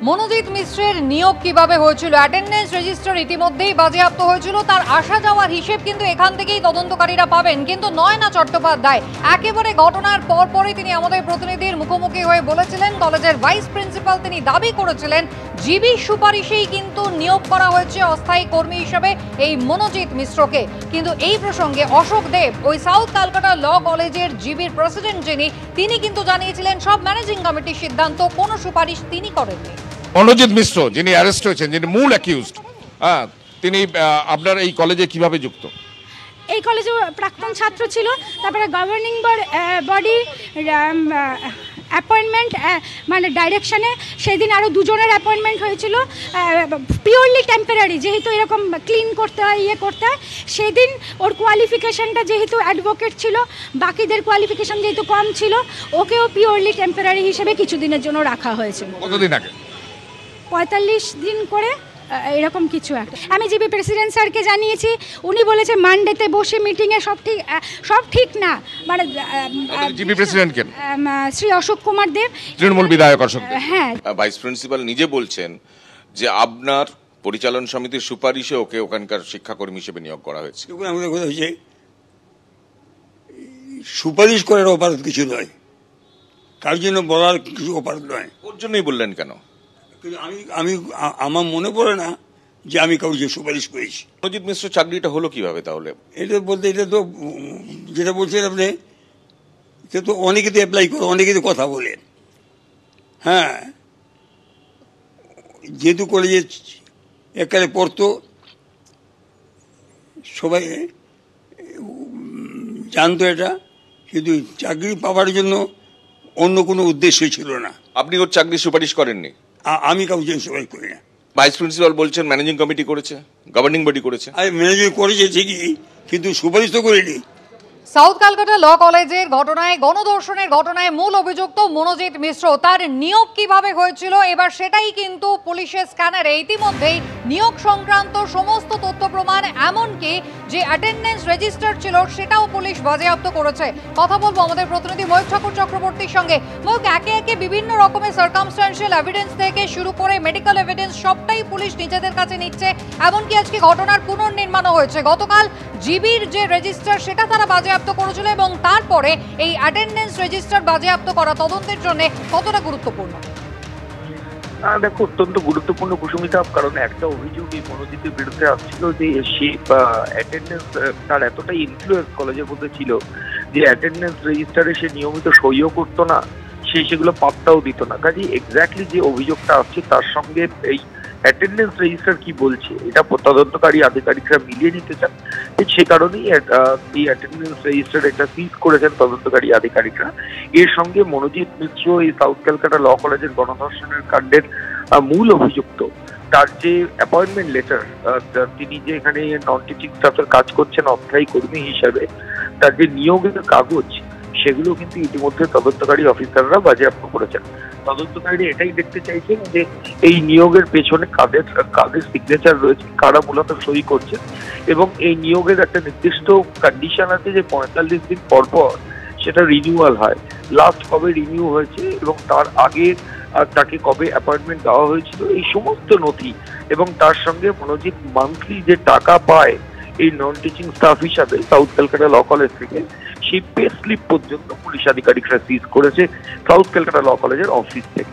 মনোজিৎ মিশ্রের নিয়োগ কিভাবে হয়েছিল, অ্যাটেন্ডেন্স রেজিস্টার ইতিমধ্যেই বাজেয়াপ্ত হয়েছিল, তার আসা যাওয়ার হিসেব কিন্তু এখান থেকেই তদন্তকারীরা পাবেন। কিন্তু নয়না চট্টোপাধ্যায় একেবারে ঘটনার পরপরই তিনি আমাদের প্রতিনিধির মুখোমুখি হয়ে বলেছিলেন, কলেজের ভাইস প্রিন্সিপাল তিনি দাবি করেছিলেন জিবি সুপারিশেই কিন্তু নিয়োগ করা হয়েছে অস্থায়ী কর্মী হিসেবে এই মনোজিৎ মিশ্রকে। কিন্তু এই প্রসঙ্গে অশোক দেব, ওই সাউথ ক্যালকাটা ল কলেজের জিবির প্রেসিডেন্ট তিনি কিন্তু জানিয়েছিলেন সব ম্যানেজিং কমিটির সিদ্ধান্ত, কোনো সুপারিশ তিনি করেননি। মনোজিৎ মিশ্র যিনি অ্যারেস্ট হয়েছেন, যিনি মূল অ্যাকিউজড, তিনি আপনার এই কলেজে কিভাবে যুক্ত? এই কলেজে প্রাক্তন ছাত্র ছিল, তারপরে গভর্নিং বডি অ্যাপয়েন্টমেন্ট মানে ডাইরেকশনে সেদিন আরও দুজনের অ্যাপয়েন্টমেন্ট হয়েছিল, পিওরলি টেম্পোরারি, যেহেতু এরকম ক্লিন করতে হয় করতে হয়। সেদিন ওর কোয়ালিফিকেশানটা যেহেতু অ্যাডভোকেট ছিল, বাকিদের কোয়ালিফিকেশান যেহেতু কম ছিল, ওকেও পিওরলি টেম্পোরারি হিসেবে কিছুদিনের জন্য রাখা হয়েছিল। কতদিন আগে? 45 দিন করে এরকম কিছু একটা। আমি জিবি প্রেসিডেন্ট স্যারকে জানিয়েছি, উনি বলেছে মানডেতে বসে মিটিংয়ে সব ঠিক না। মানে জিবি প্রেসিডেন্ট কেন? শ্রী অশোক কুমার দেব, তৃণমূল বিধায়ক অশোক দেব। হ্যাঁ, ভাইস প্রিন্সিপাল নিজে বলছেন যে আপনার পরিচালন সমিতির সুপারিশে ওকে ওখানকার শিক্ষাকর্মী হিসেবে নিয়োগ করা হয়েছে। সুপারিশ করার অপরাধ কিছু নয়, তার জন্য বলার কিছু অপরাধ নয়। ওর জন্যই বললেন কেন? আমি আমার মনে পড়ে না যে আমি কাউকে সুপারিশ করেছি। মনোজিৎ মিশ্র চাকরিটা হলো কিভাবে তাহলে? এটা বলতে, এটা তো যেটা বলছেন আপনি, এটা তো অনেকে তো অ্যাপ্লাই করে, অনেকে তো কথা বলেন। হ্যাঁ, যেহেতু কলেজে একবারে পড়তো, সবাই জানতো এটা, কিন্তু চাকরি পাওয়ার জন্য অন্য কোনো উদ্দেশ্য ছিল না। আপনি ওর চাকরি সুপারিশ করেননি? আমি কাউকে সুপারিশ করি না। ভাইস প্রিন্সিপাল বলছেন ম্যানেজিং কমিটি করেছে, গভর্নিং বডি করেছে। আমি ম্যানেজিং করেছে ঠিকই, কিন্তু সুপারিশ তো করিনি। সাউথ ক্যালকাটা ল কলেজের ঘটনায়, গণধর্ষণের ঘটনায় মূল অভিযুক্ত মনোজিৎ মিশ্র, তার নিয়োগ কিভাবে হয়েছিল এবার সেটাই কিন্তু পুলিশের স্ক্যানারে ইতিমধ্যেই নিয়োগ সংক্রান্ত সমস্ত তথ্য প্রমাণ, এমনকি যে অ্যাটেন্ডেন্স রেজিস্টার ছিল সেটাও পুলিশ বাজেয়াপ্ত করেছে। কথা বলবো আমাদের প্রতিনিধি ময়ূক ঠাকুর চক্রবর্তীর সঙ্গে। ময়ূক, একে একে বিভিন্ন রকমের সার্কামস্ট্যান্সিয়াল এভিডেন্স থেকে শুরু করে মেডিকেল এভিডেন্স সবটাই পুলিশ নিজেদের কাছে নিচ্ছে, এমনকি আজকে ঘটনার পুনর্নির্মাণও হয়েছে। গতকাল জিবির যে রেজিস্টার সেটা তারা বাজেয়াপ্ত করেছিল এবং তারপরে এই অ্যাটেন্ডেন্স রেজিস্টার বাজেয়াপ্ত করা তদন্তের জন্য কতটা গুরুত্বপূর্ণ? দেখো, অত্যন্ত গুরুত্বপূর্ণ কুসুমিতা, কারণ একটা অভিযোগ এই মনোজিতের বিরুদ্ধে আসছিল যে সে অ্যাটেন্ডেন্স, তার এতটাই ইনফ্লুয়েন্স কলেজের মধ্যে ছিল যে অ্যাটেন্ডেন্স রেজিস্টারে সে নিয়মিত সইও করতো না, সে সেগুলো পাত্তাও দিত না। কাজে এক্স্যাক্টলি যে অভিযোগটা আসছে তার সঙ্গে এই অ্যাটেন্ডেন্স রেজিস্টার কি বলছে এটা তদন্তকারী আধিকারিকরা মিলিয়ে নিতে চান। সে কারণেই এই অ্যাটেন্ডেন্স রেজিস্টার এটা সিজ করেছেন তদন্তকারী আধিকারিকরা। এর সঙ্গে মনোজিৎ মিশ্র এই সাউথ ক্যালকাটা ল কলেজের গণধর্ষণের কাণ্ডের মূল অভিযুক্ত, তার যে অ্যাপয়েন্টমেন্ট লেটার, তিনি যে এখানে নন টিচিং স্টাফের কাজ করছেন অস্থায়ী কর্মী হিসাবে, তার যে নিয়োগের কাগজ, সেগুলো কিন্তু ইতিমধ্যে তদন্তকারী অফিসাররা বাজেয়াপ্ত করেছেন। তদন্তকারীরা এটাই দেখতে চাইছেন যে এই নিয়োগের পেছনে কাদের সিগনেচার রয়েছে, কারা মূলত সই করছে, এবং এই নিয়োগের একটা নির্দিষ্ট কন্ডিশন আছে যে 45 দিন পর পর সেটা রিনিউয়াল হয়। লাস্ট কবে রিনিউ হয়েছে এবং তার আগে তাকে কবে অ্যাপয়েন্টমেন্ট দেওয়া হয়েছিল, এই সমস্ত নথি এবং তার সঙ্গে মনোজিৎ মান্থলি যে টাকা পায় এই নন টিচিং স্টাফ হিসাবে সাউথ ক্যালকাটা ল কলেজ থেকে, সেই পে স্লিপ পর্যন্ত পুলিশ আধিকারিকরা সিজ করেছে সাউথ ক্যালকাটা ল কলেজের অফিস থেকে।